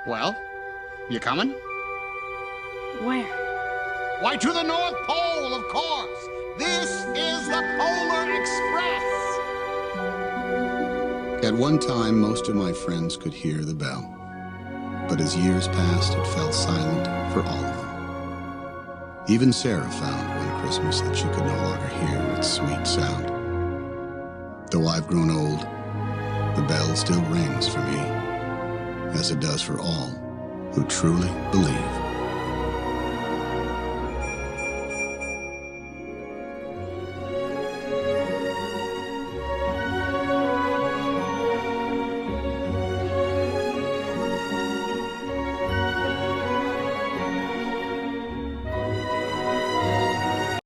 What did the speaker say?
Well, you coming? Where? Why, to the North Pole, of course. This is the Polar Express. At one time, most of my friends could hear the bell. But as years passed, it fell silent for all of them. Even Sarah found one Christmas that she could no longer hear its sweet sound. Though I've grown old, the bell still rings for me, as it does for all who truly believe.